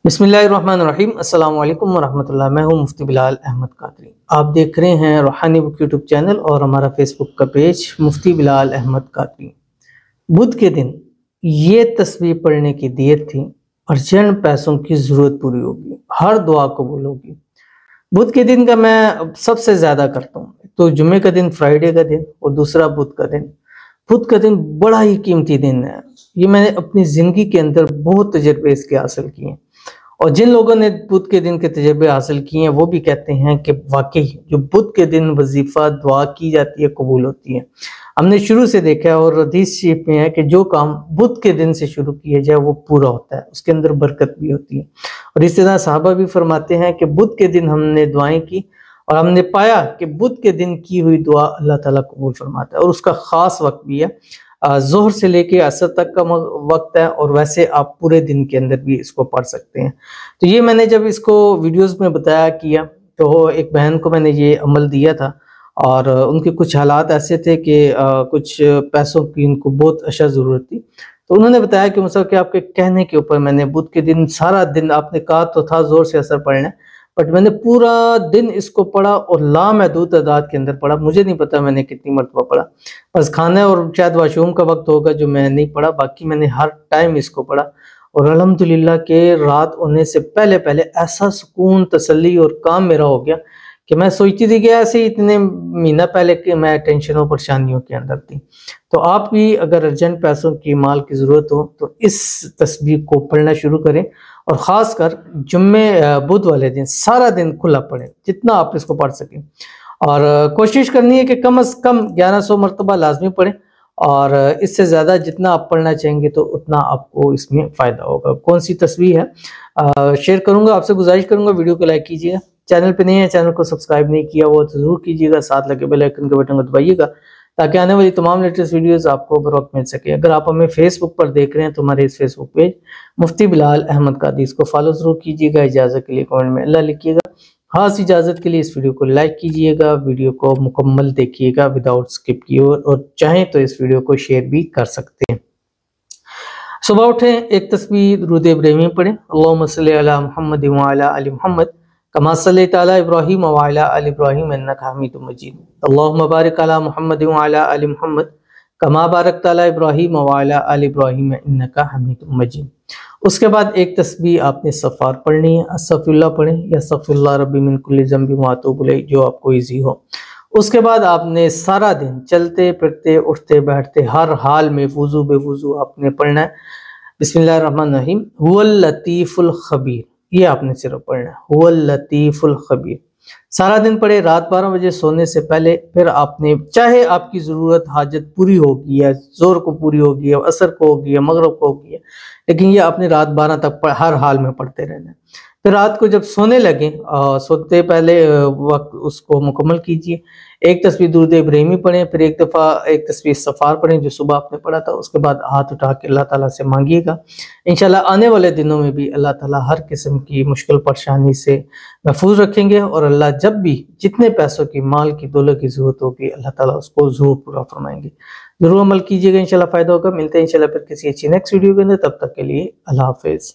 بسم اللہ الرحمن الرحیم۔ السلام علیکم ورحمۃ اللہ۔ میں ہوں مفتی بلال احمد قادری۔ آپ دیکھ رہے ہیں روحانی بک یوٹیوب چینل اور ہمارا فیس بک کا پیج مفتی بلال احمد قادری۔ بدھ کے دن یہ تسبیح پڑھنے کی دیت تھی، ارجنٹ پیسوں کی ضرورت پوری ہوگی، ہر دعا قبول ہوگی۔ بدھ کے دن کا میں سب سے زیادہ کرتا ہوں، تو جمعے کا دن، فرائیڈے کا دن اور دوسرا بدھ کا دن۔ بدھ کا دن بڑا ہی قیمتی دن ہے، یہ میں نے اپنی زندگی کے اندر بہت تجربے اس کے حاصل کیے ہیں، اور جن لوگوں نے بدھ کے دن کے تجربے حاصل کیے ہیں وہ بھی کہتے ہیں کہ واقعی جو بدھ کے دن وظیفہ دعا کی جاتی ہے قبول ہوتی ہے۔ ہم نے شروع سے دیکھا ہے، اور حدیث شریف میں ہے کہ جو کام بدھ کے دن سے شروع کیا جائے وہ پورا ہوتا ہے، اس کے اندر برکت بھی ہوتی ہے۔ اور اس طرح صحابہ بھی فرماتے ہیں کہ بدھ کے دن ہم نے دعائیں کی اور ہم نے پایا کہ بدھ کے دن کی ہوئی دعا اللہ تعالیٰ قبول فرماتا ہے، اور اس کا خاص وقت بھی ہے، ظہر سے لے کے عصر تک کا وقت ہے، اور ویسے آپ پورے دن کے اندر بھی اس کو پڑھ سکتے ہیں۔ تو یہ میں نے جب اس کو ویڈیوز میں بتایا کیا تو ایک بہن کو میں نے یہ عمل دیا تھا، اور ان کے کچھ حالات ایسے تھے کہ کچھ پیسوں کی ان کو بہت اشد ضرورت تھی، تو انہوں نے بتایا کہ مصطفیٰ کہ آپ کے کہنے کے اوپر میں نے بدھ کے دن سارا دن، آپ نے کہا تو تھا زور سے اثر پڑھنا، بٹ میں نے پورا دن اس کو پڑھا اور لامحدود تعداد کے اندر پڑھا۔ مجھے نہیں پتا میں نے کتنی مرتبہ پڑھا، بس کھانا اور شاید واش روم کا وقت ہوگا جو میں نہیں پڑھا، باقی میں نے ہر ٹائم اس کو پڑھا، اور الحمدللہ کہ رات ہونے سے پہلے ایسا سکون، تسلی اور کام میرا ہو گیا کہ میں سوچتی تھی کہ ایسے ہی اتنے مہینہ پہلے کہ میں ٹینشنوں پریشانیوں کے اندر تھی۔ تو آپ بھی اگر ارجنٹ پیسوں کی، مال کی ضرورت ہو تو اس تسبیح کو پڑھنا شروع کریں، اور خاص کر جمعے بدھ والے دن سارا دن کھلا پڑھیں، جتنا آپ اس کو پڑھ سکیں، اور کوشش کرنی ہے کہ کم از کم 1100 مرتبہ لازمی پڑھیں، اور اس سے زیادہ جتنا آپ پڑھنا چاہیں گے تو اتنا آپ کو اس میں فائدہ ہوگا۔ کون سی تسبیح ہے شیئر کروں گا، آپ سے گزارش کروں گا ویڈیو کو لائک کیجیے گا، چینل پہ نہیں ہے، چینل کو سبسکرائب نہیں کیا وہ تو ضرور کیجیے گا، ساتھ لگے بیل آئیکن کے بٹن کو دبائیے گا تاکہ آنے والی تمام لیٹسٹ ویڈیوز آپ کو بروقت مل سکے۔ اگر آپ ہمیں فیس بک پر دیکھ رہے ہیں تو ہمارے اس فیس بک پیج مفتی بلال احمد قادری، اس کو فالو ضرور کیجیے گا۔ اجازت کے لیے کمنٹ میں اللہ لکھیے گا۔ خاص اجازت کے لیے اس ویڈیو کو لائک کیجیے گا، ویڈیو کو مکمل دیکھیے گا وداؤٹ اسکپ کیے، اور چاہیں تو اس ویڈیو کو شیئر بھی کر سکتے ہیں۔ صبح اٹھیں، ایک تسبیح درود ابراہیمی پڑھیں، اللہم صلی علی محمد وعلی آل محمد کما صلیت علی ابراہیم وعلی آل ابراہیم انک حمید مجید، اللہم بارک علی محمد وعلی آل محمد کما بارکت علی ابراہیم وعلی آل ابراہیم انک حمید مجید۔ اس کے بعد ایک تسبیح آپ نے استغفار پڑھنی ہے، استغفر اللہ پڑھیں یا استغفر اللہ ربی من کل ذنب واتوب الیہ، جو آپ کو ایزی ہو۔ اس کے بعد آپ نے سارا دن چلتے پھرتے، اٹھتے بیٹھتے، ہر حال میں وضو بے وضو آپ نے پڑھنا ہے، بسم اللہ الرحمن الرحیم، هو اللطیف الخبیر، یہ آپ نے صرف پڑھنا ہے، هو اللطیف الخبیر۔ سارا دن پڑھے، رات 12 بجے سونے سے پہلے، پھر آپ نے چاہے آپ کی ضرورت حاجت پوری ہوگی ہے، زور کو پوری ہوگی ہے، عصر کو ہوگی ہے، مغرب کو ہوگی ہے، لیکن یہ آپ نے رات 12 تک ہر حال میں پڑھتے رہنا ہے۔ پھر رات کو جب سونے لگیں، سوتے پہلے وقت اس کو مکمل کیجئے، ایک تسبیح درود ابراہیمی پڑھیں، پھر ایک دفعہ ایک تسبیح استغفار پڑھیں جو صبح آپ نے پڑھا تھا، اس کے بعد ہاتھ اٹھا کے اللہ تعالیٰ سے مانگیے گا۔ انشاءاللہ آنے والے دنوں میں بھی اللہ تعالیٰ ہر قسم کی مشکل پریشانی سے محفوظ رکھیں گے، اور اللہ جب بھی جتنے پیسوں کی، مال کی، دولت کی ضرورت ہوگی اللہ تعالیٰ اس کو ضرور پورا فرمائیں گے۔ ضرور عمل کیجیے گا، انشاءاللہ فائدہ ہوگا۔ ملتے ہیں انشاءاللہ پھر کسی اچھی نیکسٹ ویڈیو کے اندر، تب تک کے لیے اللہ حافظ۔